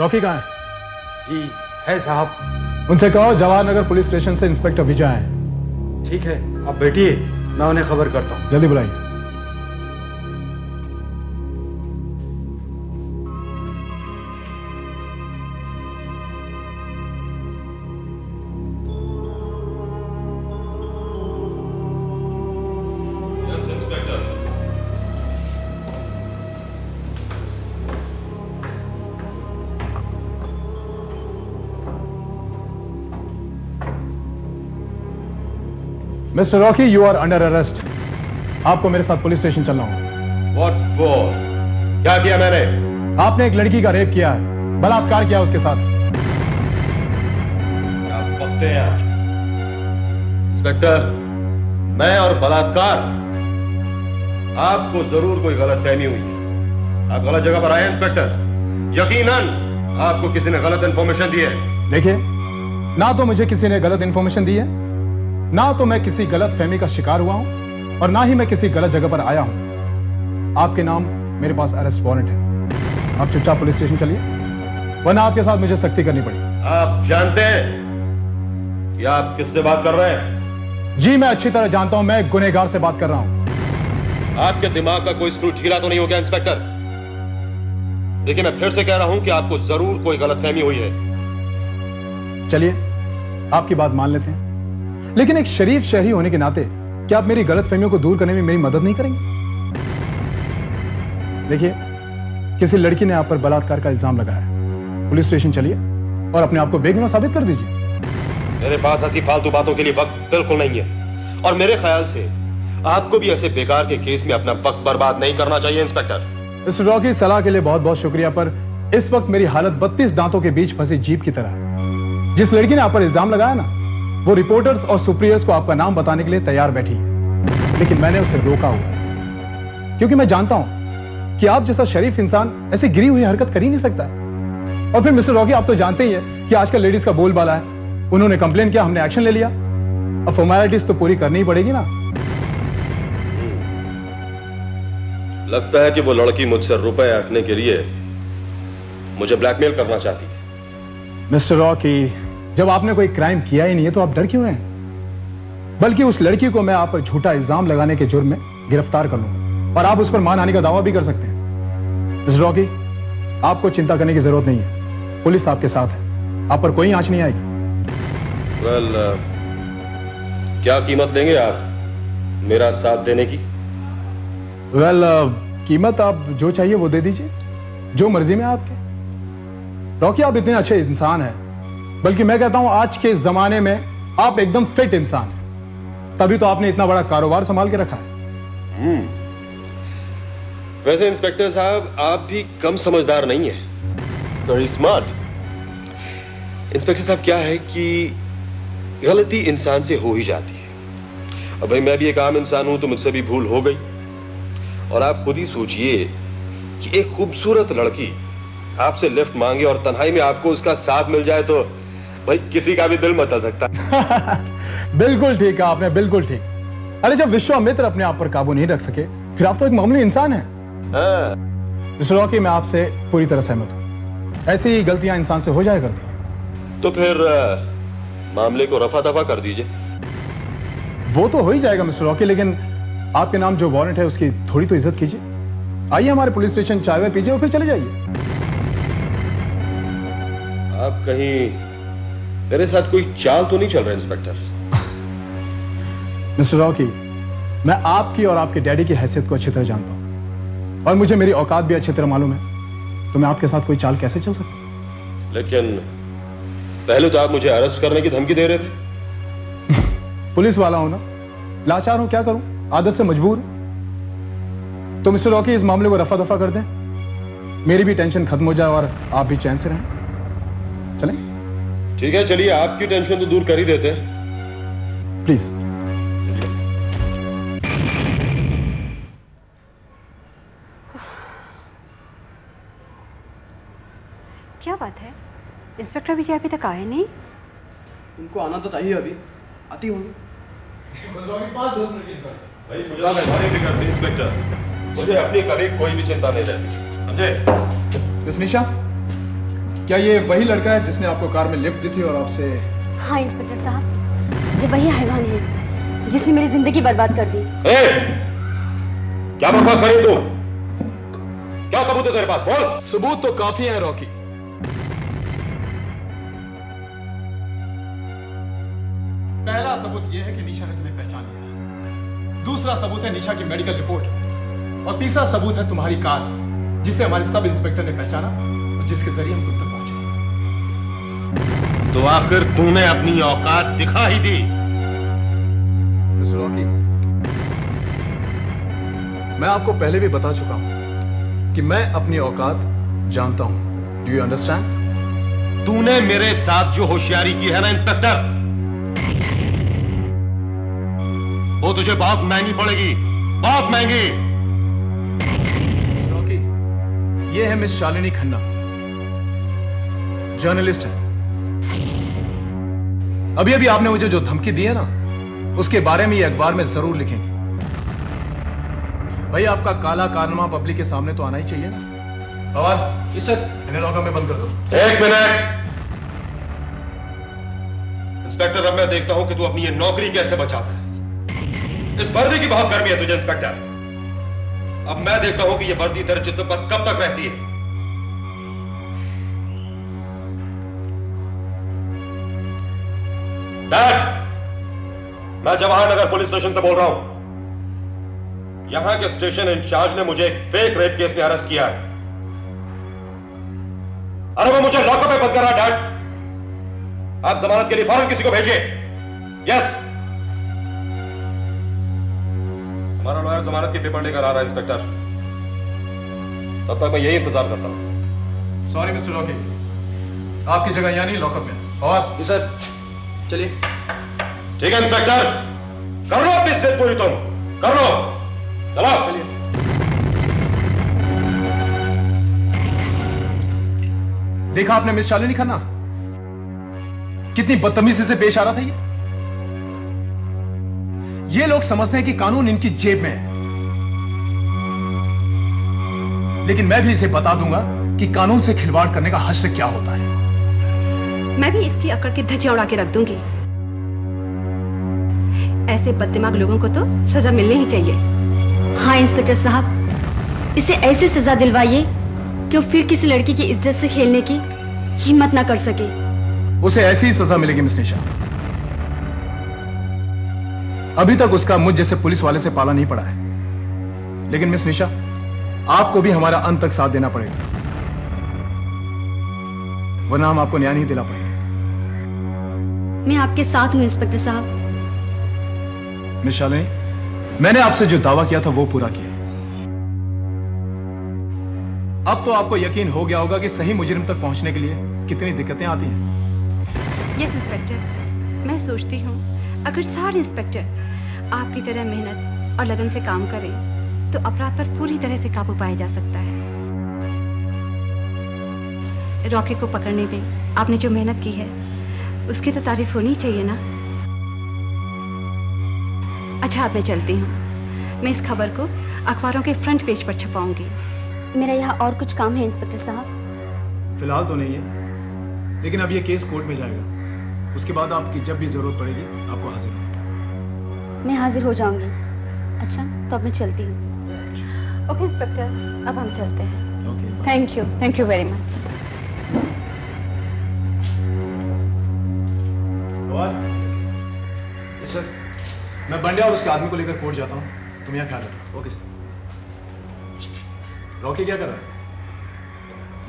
Rocky कहाँ है? जी है साहब। उनसे कहो जवाहर नगर पुलिस स्टेशन से इंस्पेक्टर विजय आए। ठीक है, आप बैठिए, मैं उन्हें खबर करता हूँ। जल्दी बुलाइए। Mister Rocky, you are under arrest. आपको मेरे साथ पुलिस स्टेशन चलना होगा। What for? क्या किया मैंने? आपने एक लड़की का रेप किया है, बलात्कार किया उसके साथ। क्या बकते हैं आप? इंस्पेक्टर, मैं और बलात्कार, आपको जरूर कोई गलतफहमी हुई है। आप गलत जगह पर आए हैं इंस्पेक्टर। यकीनन आपको किसी ने गलत इंफॉर्मेशन दी है। देखिए, ना तो मुझे किसी ने गलत इंफॉर्मेशन दी है, ना तो मैं किसी गलत फहमी का शिकार हुआ हूं, और ना ही मैं किसी गलत जगह पर आया हूं। आपके नाम मेरे पास अरेस्ट वारंट है। आप चुपचाप पुलिस स्टेशन चलिए, वरना आपके साथ मुझे सख्ती करनी पड़ेगी। आप जानते हैं कि आप किससे बात कर रहे हैं? जी मैं अच्छी तरह जानता हूं, मैं एक गुनहगार से बात कर रहा हूं। आपके दिमाग का कोई स्क्रू ढीला तो नहीं हो गया इंस्पेक्टर? देखिए, मैं फिर से कह रहा हूं कि आपको जरूर कोई गलतफहमी हुई है। चलिए, आपकी बात मान लेते हैं, लेकिन एक शरीफ शहरी होने के नाते क्या आप मेरी गलतफहमियों को दूर करने में मेरी मदद नहीं करेंगे? देखिए, किसी लड़की ने आप पर बलात्कार का इल्जाम लगाया है। पुलिस स्टेशन चलिए और अपने आप को बेगुनाह साबित कर दीजिए। मेरे पास ऐसी फालतू बातों के लिए वक्त बिल्कुल नहीं है, और मेरे ख्याल से आपको भी ऐसे बेकार के केस में अपना वक्त बर्बाद नहीं करना चाहिए इंस्पेक्टर। मिस्टर रॉकी, सलाह के लिए बहुत बहुत शुक्रिया, पर इस वक्त मेरी हालत 32 दांतों के बीच फंसी जीभ की तरह है। जिस लड़की ने आप पर इल्जाम लगाया ना, वो रिपोर्टर्स और सुपीरियर्स को आपका नाम बताने के लिए तैयार बैठी है, लेकिन मैंने उसे रोका हुआ, क्योंकि मैं जानता हूं कि आप जैसा शरीफ इंसान ऐसी गिरी हुई हरकत कर ही नहीं सकता। और फिर मिस्टर रॉकी, आप तो जानते ही हैं कि आजकल लेडीज का बोलबाला है। उन्होंने कंप्लेन किया, हमने एक्शन ले लिया। अब फॉर्मेलिटीज तो पूरी करनी ही पड़ेगी ना। लगता है कि वो लड़की मुझसे रुपए ऐंठने के लिए मुझे ब्लैकमेल करना चाहती है। मिस्टर रॉकी, जब आपने कोई क्राइम किया ही नहीं है तो आप डर क्यों हैं? बल्कि उस लड़की को मैं आप पर झूठा इल्जाम लगाने के जुर्म में गिरफ्तार कर लूंगा, और आप उस पर मानहानि का दावा भी कर सकते हैं। मिस्टर रॉकी, आपको चिंता करने की जरूरत नहीं है, पुलिस आपके साथ है, आप पर कोई आंच नहीं आएगी। वेल, क्या कीमत देंगे आप मेरा साथ देने की? वेल, कीमत आप जो चाहिए वो दे दीजिए, जो मर्जी में आपके। रॉकी, आप इतने अच्छे इंसान हैं, बल्कि मैं कहता हूं आज के जमाने में आप एकदम फिट इंसान हैं, तभी तो आपने इतना बड़ा कारोबार संभाल के रखा है। वैसे इंस्पेक्टर साहब, आप भी कम समझदार नहीं है, वेरी स्मार्ट। इंस्पेक्टर साहब, क्या है कि गलती इंसान से हो ही जाती है। अब भाई, मैं भी एक आम इंसान हूं, तो मुझसे भी भूल हो गई। और आप खुद ही सोचिए कि एक खूबसूरत लड़की आपसे लिफ्ट मांगे और तन्हाई में आपको उसका साथ मिल जाए, तो भाई किसी का भी दिल मचल सकता। बिल्कुल ठीक है आपने, बिल्कुल ठीक। अरे, जब विश्वामित्र अपने आप पर काबू नहीं रख सके, फिर आप तो एक मामूली इंसान हैं। मिस्टर रॉकी, मैं आपसे पूरी तरह सहमत हूं। ऐसी ही गलतियां इंसान से हो जाया करती हैं। तो फिर मामले को रफा दफा कर दीजिए। वो तो हो ही जाएगा मिस्टर रॉकी, लेकिन आपके नाम जो वारंट है उसकी थोड़ी तो इज्जत कीजिए। आइए हमारे पुलिस स्टेशन, चाय वाय पीजिए और फिर चले जाइए। आप कहीं मेरे साथ कोई चाल तो नहीं चल रहा इंस्पेक्टर? मिस्टर रॉकी, मैं आपकी और आपके डैडी की हैसियत को अच्छी तरह जानता हूं, और मुझे मेरी औकात भी अच्छी तरह मालूम है, तो मैं आपके साथ कोई चाल कैसे चल सकता? लेकिन पहले तो आप मुझे अरेस्ट करने की धमकी दे रहे थे। पुलिस वाला हूं ना, लाचार हूं, क्या करूं, आदत से मजबूर हूं। तो मिस्टर रॉकी, इस मामले को रफा दफा कर दें, मेरी भी टेंशन खत्म हो जाए और आप भी चैन से रहें। चलें? ठीक है, चलिए, आपकी टेंशन तो दूर कर ही देते हैं। प्लीज। क्या बात है, इंस्पेक्टर विजय अभी तक आए नहीं? उनको आना तो चाहिए, अभी आती होंगी। भाई, मुझे मेहरबानी भी करती इंस्पेक्टर, मुझे अपनी कभी कोई भी चिंता नहीं रहती, समझे? मिस निशा, क्या ये वही लड़का है जिसने आपको कार में लिफ्ट दी थी और आपसे? हाँ इंस्पेक्टर साहब, ये वही हैवान है जिसने मेरी जिंदगी बर्बाद कर दी। क्या बकवास कर रही तू? क्या सबूत है तेरे पास? बोल। सबूत तो काफी है रॉकी। पहला सबूत यह है कि निशा ने तुम्हें पहचान लिया। दूसरा सबूत है निशा की मेडिकल रिपोर्ट। और तीसरा सबूत है तुम्हारी कार, जिसे हमारे सब इंस्पेक्टर ने पहचाना और जिसके जरिए हम तुम तक पहुंचे। तो आखिर तूने अपनी औकात दिखा ही दी। मिस्टर रॉकी, मैं आपको पहले भी बता चुका हूं कि मैं अपनी औकात जानता हूं। Do you understand? तूने मेरे साथ जो होशियारी की है ना इंस्पेक्टर, वो तुझे बहुत महंगी पड़ेगी, बहुत महंगी। मिस्टर रॉकी, ये है मिस शालिनी खन्ना, जर्नलिस्ट है। अभी अभी आपने मुझे जो धमकी दी है ना, उसके बारे में ये अखबार में जरूर लिखेंगे। भाई, आपका काला कारनामा पब्लिक के सामने तो आना ही चाहिए ना। और इस इन्हें लॉकअप में बंद कर दो। एक मिनट इंस्पेक्टर, अब मैं देखता हूं कि तू अपनी ये नौकरी कैसे बचाता है। इस वर्दी की बहुत गर्मी है तुझे इंस्पेक्टर। अब मैं देखता हूं कि ये वर्दी तेरे जिस्म पर कब तक रहती है। डैड, मैं जवाहर नगर पुलिस स्टेशन से बोल रहा हूं। यहां के स्टेशन इंचार्ज ने मुझे एक फेक रेप केस में अरेस्ट किया है। अरे वो मुझे लॉकअप में बंद कर रहा है। डैड, आप जमानत के लिए फौरन किसी को भेजिए। यस, हमारा लॉयर जमानत की पेपर लेकर आ रहा है इंस्पेक्टर। तब तक मैं यही इंतजार करता हूं। सॉरी मिस्टर रॉकी, आपकी जगह यानी लॉकअप में। और सर चलिए। ठीक है इंस्पेक्टर, कर लो अपनी जिद पूरी, तुम कर लो। चलो चलिए। देखा आपने मिस शालिनी खन्ना, कितनी बदतमीजी से पेश आ रहा था ये लोग समझते हैं कि कानून इनकी जेब में है, लेकिन मैं भी इसे बता दूंगा कि कानून से खिलवाड़ करने का हश्र क्या होता है। मैं भी इसकी अकड़ की धज्जियां उड़ा के रख दूंगी। ऐसे बददिमाग लोगों को तो सजा मिलनी ही चाहिए। हाँ इंस्पेक्टर साहब, इसे ऐसी सजा दिलवाइए कि वो फिर किसी लड़की की इज्जत से खेलने की हिम्मत ना कर सके। उसे ऐसी ही सजा मिलेगी मिस निशा। अभी तक उसका मुझ जैसे पुलिस वाले से पाला नहीं पड़ा है, लेकिन मिस निशा, आपको भी हमारा अंत तक साथ देना पड़ेगा, वरना हम आपको न्याय नहीं दिला पाएंगे। मैं आपके साथ हूं इंस्पेक्टर साहब। मिस शालिनी, मैंने आपसे जो दावा किया था वो पूरा किया। अब तो आपको यकीन हो गया होगा कि सही मुजरिम तक पहुंचने के लिए कितनी दिक्कतें आती हैं। यस इंस्पेक्टर, मैं सोचती हूँ अगर सारे इंस्पेक्टर आपकी तरह मेहनत और लगन से काम करें तो अपराध पर पूरी तरह से काबू पाया जा सकता है। रॉकी को पकड़ने में आपने जो मेहनत की है उसकी तो तारीफ होनी चाहिए ना। अच्छा, अब मैं चलती हूँ। मैं इस खबर को अखबारों के फ्रंट पेज पर छपाऊंगी। मेरा यहाँ और कुछ काम है इंस्पेक्टर साहब। फिलहाल तो नहीं है, लेकिन अब ये केस कोर्ट में जाएगा। उसके बाद आपकी जब भी जरूरत पड़ेगी आपको हाजिर होना। मैं हाजिर हो जाऊंगी। अच्छा, तो अब मैं चलती हूँ। ओके इंस्पेक्टर, अब हम चलते हैं। Okay, thank you very much. और सर, मैं बंडिया और उसके आदमी को लेकर कोर्ट जाता हूँ, तुम यहाँ ख्याल रखो। Okay sir. रॉकी क्या कर रहा है?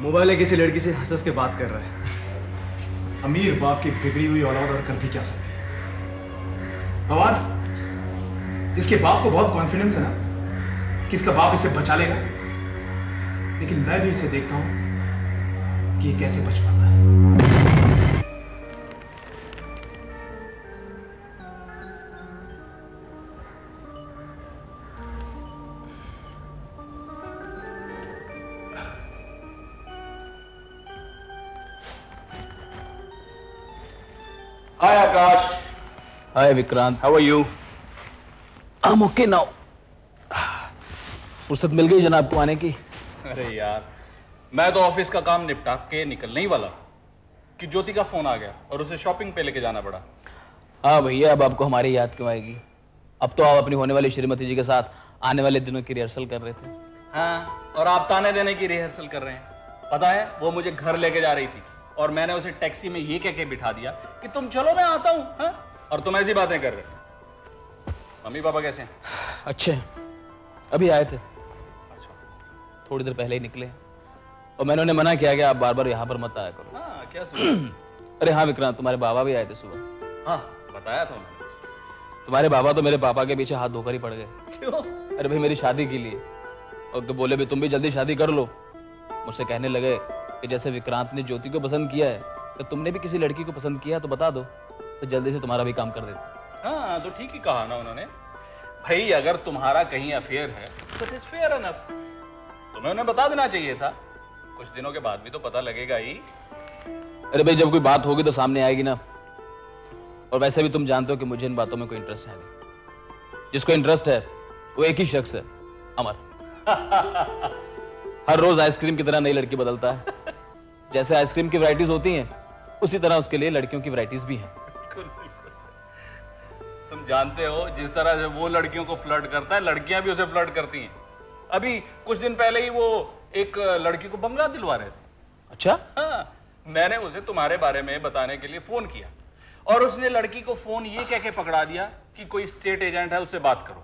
मोबाइल में किसी लड़की से हंस हंस के बात कर रहा है। अमीर बाप की बिगड़ी हुई औलाद और कर भी क्या सकती है। पवार, इसके बाप को बहुत कॉन्फिडेंस है ना कि इसका बाप इसे बचा लेगा, लेकिन मैं भी इसे देखता हूं कि ये कैसे बच पाता है। Hi Akash. Hi Vikrant. How are you? I'm okay now. फुर्सत मिल गई जनाब को आने की। अरे यार, मैं तो ऑफिस का काम निपटा के निकलने ही वाला कि ज्योति का फोन आ गया और उसे शॉपिंग पे लेके जाना पड़ा। हाँ भैया, अब आपको हमारी याद क्यों आएगी? अब तो आप अपनी होने वाली श्रीमती जी के साथ आने वाले दिनों की रिहर्सल कर रहे थे। हाँ, और आप ताने देने की रिहर्सल कर रहे हैं। पता है, वो मुझे घर लेके जा रही थी और मैंने उसे टैक्सी में ये कह के बिठा दिया कि तुम चलो मैं आता हूं। हाँ? और तुम ऐसी बातें कर रहे हो। मम्मी पापा कैसे हैं? अच्छे, अभी आए थे। अच्छा, थोड़ी देर पहले ही निकले और मैंने उन्हें मना किया कि आप बार बार यहाँ पर मत आया करो। हाँ, क्या सुना? अरे हाँ विक्रांत, तुम्हारे बाबा भी आए थे सुबह। हाँ, बताया था उन्होंने। तुम्हारे बाबा तो मेरे पापा के पीछे हाथ धोकर ही पड़ गए। क्यों? अरे भाई, मेरी शादी के लिए। और तो बोले भी तुम भी जल्दी शादी कर लो। मुझसे कहने लगे कि जैसे विक्रांत ने ज्योति को पसंद किया है तो तुमने भी किसी लड़की को पसंद किया तो बता दो, तो जल्दी से तुम्हारा भी काम कर देते। हाँ, तो ठीक ही कहा ना उन्होंने। भाई, अगर तुम्हारा कहीं अफेयर है तो इट इज फेयर एनफ। तुम्हें उन्हें बता देना चाहिए था। कुछ दिनों के बाद भी तो पता लगेगा ही। अरे भाई, जब कोई बात होगी तो सामने आएगी ना। और वैसे भी तुम जानते हो कि मुझे इन बातों में कोई इंटरेस्ट है नहीं। जिसको इंटरेस्ट है वो एक ही शख्स है, अमर। हर रोज आइसक्रीम की तरह नई लड़की बदलता है। जैसे आइसक्रीम की वैरायटीज होती हैं, उसी तरह उसके लिए लड़कियों की वैरायटीज भी हैं। तुम जानते हो, जिस तरह से वो लड़कियों को फ्लर्ट करता है, लड़कियां भी उसे फ्लर्ट करती हैं। अभी कुछ दिन पहले ही वो एक लड़की को बंगला दिलवा रहे थे। अच्छा? हाँ, मैंने उसे तुम्हारे बारे में बताने के लिए फोन किया और उसने लड़की को फोन ये कह के पकड़ा दिया कि कोई स्टेट एजेंट है, उससे बात करो।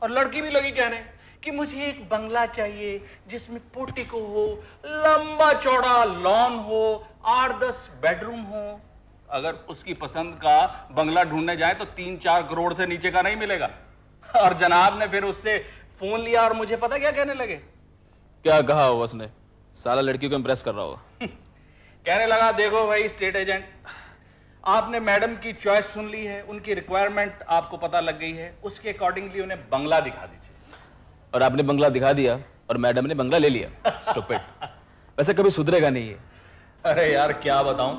और लड़की भी लगी कहने कि मुझे एक बंगला चाहिए जिसमें पोर्टिको हो, लंबा चौड़ा लॉन हो, 8-10 बेडरूम हो। अगर उसकी पसंद का बंगला ढूंढने जाए तो 3-4 करोड़ से नीचे का नहीं मिलेगा। और जनाब ने फिर उससे फोन लिया और मुझे पता क्या कहने लगे? क्या कहा हो उसने? साला लड़की को इंप्रेस कर रहा होगा। कहने लगा, देखो भाई स्टेट एजेंट, आपने मैडम की चॉइस सुन ली है, उनकी रिक्वायरमेंट आपको पता लग गई है, उसके अकॉर्डिंगली उन्हें बंगला दिखा दीजिए। और आपने बंगला दिखा दिया और मैडम ने बंगला ले लिया। स्टूपिड। वैसे कभी सुधरेगा नहीं है। अरे यार, क्या बताऊं,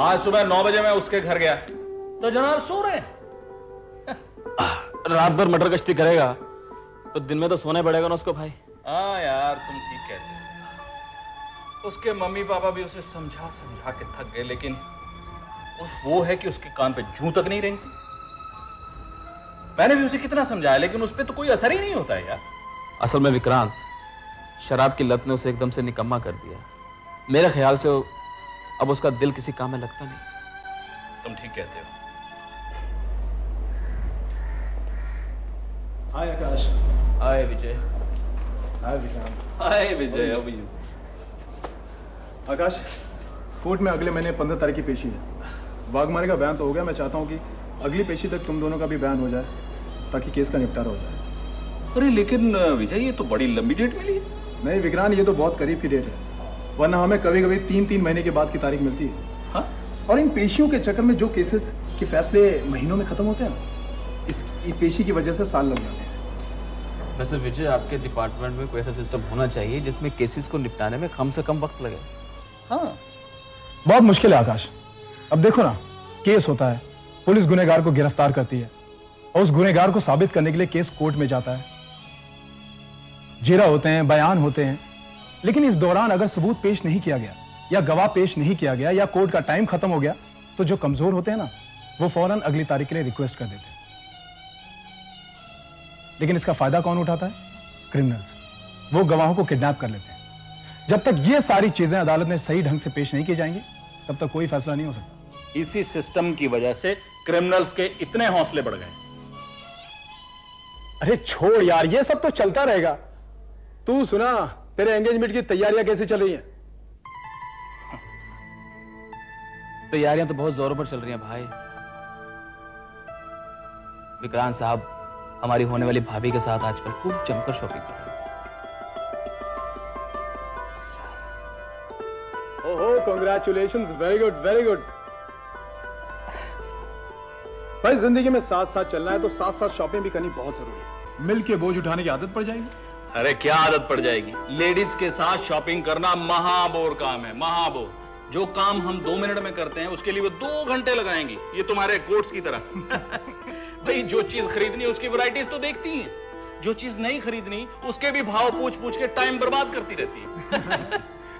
आज सुबह 9 बजे मैं उसके घर गया तो जनाब सो रहे हैं। रात भर मटर गश्ती करेगा तो दिन में तो सोना पड़ेगा ना उसको भाई। हाँ यार, तुम ठीक कहते हो। उसके मम्मी पापा भी उसे समझा समझा के थक गए, लेकिन वो है कि उसके कान पे जूं तक नहीं रेंगती। मैंने भी उसे कितना समझाया, लेकिन उस पर तो कोई असर ही नहीं होता है यार। असल में विक्रांत, शराब की लत ने उसे एकदम से निकम्मा कर दिया। मेरे ख्याल से अब उसका दिल किसी काम में लगता नहीं। तुम ठीक कहते हो। Hi Akash. Hi Vijay. Hi Vikrant. Hi Vijay, how are you? Akash, court में अगले महीने 15 तारीख की पेशी है। वाघमारे का बयान तो हो गया। मैं चाहता हूँ कि अगली पेशी तक तुम दोनों का भी बयान हो जाए ताकि केस का निपटारा हो जाए। अरे लेकिन विजय, ये तो बड़ी लंबी डेट मिली है। नहीं विक्रांत, ये तो बहुत करीब की डेट है, वरना हमें कभी कभी 3-3 महीने के बाद की तारीख मिलती है। हाँ? और इन पेशियों के चक्कर में जो केसेस के फैसले महीनों में खत्म होते हैं ना, इस पेशी की वजह से साल लग जाते हैं। वैसे विजय, आपके डिपार्टमेंट में कोई ऐसा सिस्टम होना चाहिए जिसमें केसेस को निपटाने में कम से कम वक्त लगे। हाँ, बहुत मुश्किल है आकाश। अब देखो ना, केस होता है, पुलिस गुनहगार को गिरफ्तार करती है और उस गुनहगार को साबित करने के लिए केस कोर्ट में जाता है। जिरा होते हैं, बयान होते हैं, लेकिन इस दौरान अगर सबूत पेश नहीं किया गया या गवाह पेश नहीं किया गया या कोर्ट का टाइम खत्म हो गया तो जो कमजोर होते हैं ना, वो फौरन अगली तारीख के लिए रिक्वेस्ट कर देते हैं। लेकिन इसका फायदा कौन उठाता है? क्रिमिनल्स। वो गवाहों को किडनैप कर लेते हैं। जब तक ये सारी चीजें अदालत में सही ढंग से पेश नहीं की जाएंगी तब तक कोई फैसला नहीं हो सकता। इसी सिस्टम की वजह से क्रिमिनल्स के इतने हौसले बढ़ गए। अरे छोड़ यार, ये सब तो चलता रहेगा। तू सुना, तेरे एंगेजमेंट की तैयारियां कैसे चल रही हैं? तैयारियां तो बहुत जोरों पर चल रही हैं भाई। विक्रांत साहब हमारी होने वाली भाभी के साथ आजकल खूब जमकर शॉपिंग कर रहे हैं। ओहो, congratulations, very good very good. भाई, जिंदगी में साथ साथ चलना है तो साथ साथ शॉपिंग भी करनी बहुत जरूरी है। मिल के बोझ उठाने की आदत पड़ जाएगी। अरे क्या आदत पड़ जाएगी? लेडीज के साथ शॉपिंग करना महाबोर काम है, महाबोर। जो काम हम 2 मिनट में करते हैं उसके लिए वो 2 घंटे लगाएंगी। ये तुम्हारे कोट्स की तरह। भाई, जो चीज खरीदनी है उसकी वैरायटीज तो देखती हैं, जो चीज नहीं खरीदनी उसके भी भाव पूछ पूछ के टाइम बर्बाद करती रहती है।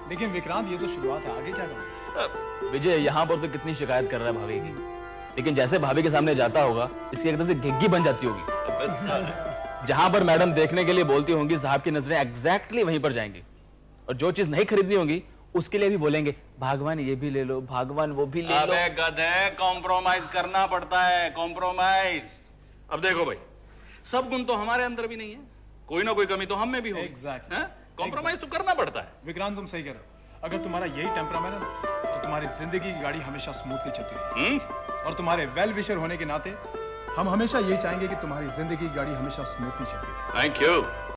लेकिन विक्रांत ये तो शुरुआत है, आगे क्या करोगे? विजय यहाँ पर तो कितनी शिकायत कर रहा है भाभी की, लेकिन जैसे भाभी के सामने जाता होगा इसकी एकदम से घिग्गी बन जाती होगी। जहां पर मैडम देखने के लिए बोलती होंगी साहब की नजरें एग्जैक्टली वहीं पर जाएंगी, और जो चीज नहीं खरीदनी होगी उसके लिए भी बोलेंगे भागवान ये भी ले लो, भागवान वो भी ले लो। अबे गधे, कॉम्प्रोमाइज करना पड़ता है, कॉम्प्रोमाइज। अब देखो भाई, सब गुण तो हमारे अंदर भी नहीं है, कोई ना कोई कमी तो हम में भी हो। Exactly. कॉम्प्रोमाइज तो करना पड़ता है। विक्रांत तुम सही कह रहे हो, अगर तुम्हारा यही टेम्परामेंट है ना तो तुम्हारी जिंदगी की गाड़ी हमेशा स्मूथली चलती रहेगी। और तुम्हारे वेल विशर होने के नाते हम हमेशा यही चाहेंगे कि तुम्हारी जिंदगी की गाड़ी हमेशा स्मूथली चलती रहे। Thank you.